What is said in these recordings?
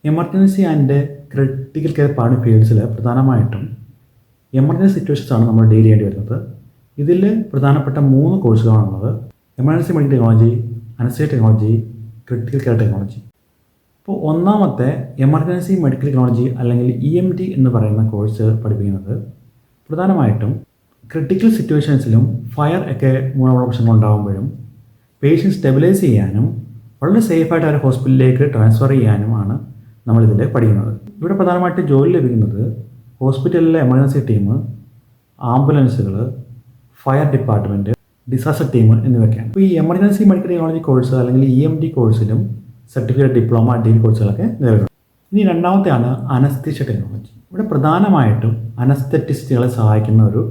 Emergency and critical care part ഫീൽഡ്സിൽ പ്രധാനമായിട്ടും emergency സിറ്റുവേഷൻസാണ് നമ്മൾ ഡീൽ ചെയ്യേണ്ടി വരുന്നത്. ഇതിൽ പ്രധാനപ്പെട്ട 3 കോഴ്സുകളാണുള്ളത്: emergency medical technology, anaesthesia technology, critical care technology. അപ്പോൾ ഒന്നാമത്തെ എമർജൻസി മെഡിക്കൽ ടെക്നോളജി അല്ലെങ്കിൽ EMT എന്ന് പറയുന്ന കോഴ്സ് പഠിപ്പിക്കുന്നത് പ്രധാനമായിട്ടും ക്രിട്ടിക്കൽ സിറ്റുവേഷൻസിലും ഫയർ ഒക്കെ മൂലമുള്ള പ്രശ്നങ്ങൾ ഉണ്ടാകുമ്പോഴും പേഷ്യൻറ്റ് സ്റ്റെബിലൈസ് ചെയ്യാനും വളരെ സേഫായിട്ട് അവരെ ഹോസ്പിറ്റലിലേക്ക് ട്രാൻസ്ഫർ ചെയ്യാനുമാണ് നമ്മളിതിൽ പഠിക്കുന്നത്. ഇവിടെ പ്രധാനമായിട്ട് ജോലി ലഭിക്കുന്നത് ഹോസ്പിറ്റലിലെ എമർജൻസി ടീം, ആംബുലൻസുകൾ, ഫയർ ഡിപ്പാർട്ട്മെൻറ്റ്, ഡിസാസ്റ്റർ ടീം എന്നിവയൊക്കെയാണ്. അപ്പോൾ ഈ എമർജൻസി മെഡിക്കൽ ടെക്നോളജി കോഴ്സ് അല്ലെങ്കിൽ EMT കോഴ്സിലും സർട്ടിഫിക്കറ്റ്, ഡിപ്ലോമ, ഡിഗ്രി കോഴ്സുകളൊക്കെ നിലവിലുണ്ട്. ഇനി രണ്ടാമത്തെയാണ് അനസ്തേഷ്യ ടെക്നോളജി. ഇവിടെ പ്രധാനമായിട്ടും അനസ്തെറ്റിസ്റ്റുകളെ സഹായിക്കുന്ന ഒരു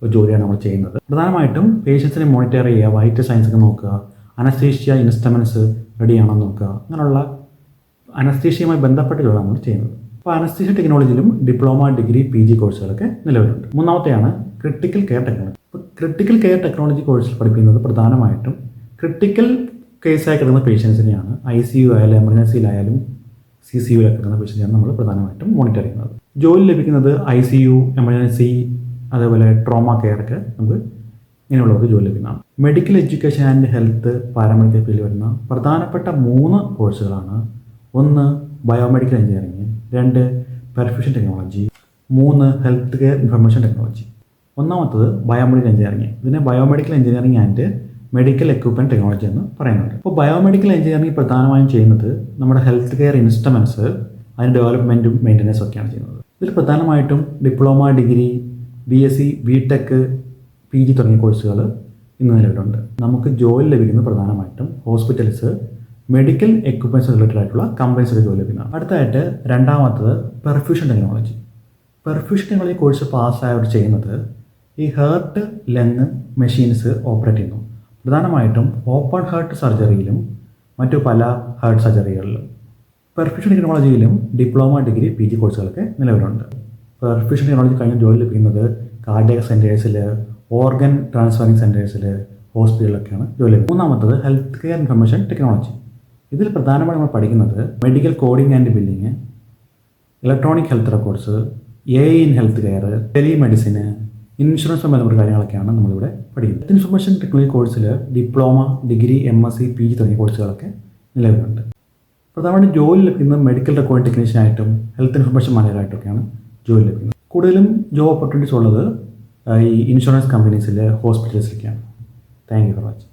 ജോലിയാണ് നമ്മൾ ചെയ്യുന്നത്. പ്രധാനമായിട്ടും പേഷ്യൻസിനെ മോണിറ്റർ ചെയ്യുക, വൈറ്റൽ സയൻസ് ഒക്കെ നോക്കുക, അനസ്തേഷ്യ ഇൻസ്ട്രുമെൻറ്റ്സ് റെഡിയാണോ നോക്കുക, അങ്ങനെയുള്ള അനസ്തേഷ്യയുമായി ബന്ധപ്പെട്ട ജോലി നമ്മൾ ചെയ്യുന്നത്. അപ്പോൾ അനസ്തേഷ്യ ടെക്നോളജിയിലും ഡിപ്ലോമ, ഡിഗ്രി, PG കോഴ്സുകളൊക്കെ നിലവിലുണ്ട്. മൂന്നാമത്തെയാണ് ക്രിട്ടിക്കൽ കെയർ ടെക്നോളജി. അപ്പോൾ ക്രിട്ടിക്കൽ കെയർ ടെക്നോളജി കോഴ്സിൽ പഠിപ്പിക്കുന്നത് പ്രധാനമായിട്ടും ക്രിട്ടിക്കൽ കേസായി കിടക്കുന്ന പേഷ്യൻസിനെയാണ്. ICU ആയാലും എമർജൻസിയിലായാലും CCUയിലൊക്കെ കിടക്കുന്ന പേഷ്യൻസിനെയാണ് നമ്മൾ പ്രധാനമായിട്ടും മോണിറ്റർ ചെയ്യുന്നത്. ജോലി ലഭിക്കുന്നത് ICU, എമർജൻസി, അതേപോലെ ട്രോമ കെയർ ഒക്കെ നമുക്ക് ഇങ്ങനെയുള്ളവർക്ക് ജോലി ലഭിക്കുന്നതാണ്. Medical education and health paramedical ഫീൽഡിൽ വരുന്ന പ്രധാനപ്പെട്ട 3 കോഴ്സുകളാണ്: 1 biomedical engineering, 2 perfusion technology, 3 health care information technology. ഒന്നാമത്തത് ബയോമെഡിക്കൽ എഞ്ചിനീയറിംഗ്. ഇതിനെ biomedical engineering and medical equipment technology എന്ന് പറയുന്നുണ്ട്. അപ്പോൾ ബയോമെഡിക്കൽ എഞ്ചിനീയറിംഗ് പ്രധാനമായും ചെയ്യുന്നത് നമ്മുടെ ഹെൽത്ത് കെയർ ഇൻസ്ട്രുമെൻറ്റ്സ്, അതിൻ്റെ ഡെവലപ്മെൻറ്റും മെയിൻ്റനൻസും ഒക്കെയാണ് ചെയ്യുന്നത്. ഇതിൽ പ്രധാനമായിട്ടും diploma, degree, BSc, BTech, PG തുടങ്ങിയ കോഴ്സുകൾ ഇന്ന് നിലവിലുണ്ട്. നമുക്ക് ജോലി ലഭിക്കുന്നത് പ്രധാനമായിട്ടും ഹോസ്പിറ്റൽസ്, മെഡിക്കൽ എക്വിപ്മെൻറ്റ്സ് റിലേറ്റഡ് ആയിട്ടുള്ള കമ്പനീസിൽ ജോലി ലഭിക്കുന്നതാണ്. അടുത്തായിട്ട് രണ്ടാമത്തത് perfusion technology. Perfusion technology course പാസ്സായവർ ചെയ്യുന്നത് ഈ ഹേർട്ട്, ലങ് മെഷീൻസ് ഓപ്പറേറ്റ് ചെയ്യുന്നു. പ്രധാനമായിട്ടും ഓപ്പൺ ഹാർട്ട് സർജറിയിലും മറ്റു പല ഹാർട്ട് സർജറികളിലും. പെർഫ്യൂഷൻ ടെക്നോളജിയിലും ഡിപ്ലോമ, ഡിഗ്രി, PG കോഴ്സുകളൊക്കെ നിലവിലുണ്ട്. പെർഫ്യൂഷൻ ടെക്നോളജി കഴിഞ്ഞ് ജോലി ലഭിക്കുന്നത് കാർഡിയക് സെൻറ്റേഴ്സിൽ, ഓർഗൻ ട്രാൻസ്ഫറിങ് സെൻറ്റേഴ്സിൽ, ഹോസ്പിറ്റലിലൊക്കെയാണ് ജോലി ലഭിക്കുന്നത്. മൂന്നാമത്തത് ഹെൽത്ത് കെയർ ഇൻഫർമേഷൻ ടെക്നോളജി. ഇതിൽ പ്രധാനമായും നമ്മൾ പഠിക്കുന്നത് medical coding and billing, electronic health records, AI in health care, ടെലിമെഡിസിന്, ഇൻഷുറൻസ് ബന്ധപ്പെട്ട കാര്യങ്ങളൊക്കെയാണ് നമ്മളിവിടെ പഠിക്കുന്നത്. ഇൻഫർമേഷൻ ടെക്നോളജി കോഴ്സിൽ ഡിപ്ലോമ, ഡിഗ്രി, MSc, PG തുടങ്ങിയ കോഴ്സുകളൊക്കെ നിലവിലുണ്ട്. പ്രധാനമായിട്ടും ജോലി ലഭിക്കുന്നത് മെഡിക്കൽ റെക്കോർഡിംഗ് ടെക്നീഷ്യനായിട്ടും ഹെൽത്ത് ഇൻഫർമേഷൻ മാനേജറായിട്ടൊക്കെയാണ് ജോലി ലഭിക്കുന്നത്. കൂടുതലും ജോബ് ഓപ്പർച്യൂണിറ്റീസ് ഉള്ളത് ഈ ഇൻഷുറൻസ് കമ്പനീസിൽ, ഹോസ്പിറ്റൽസിലൊക്കെയാണ്. Thank you for watching.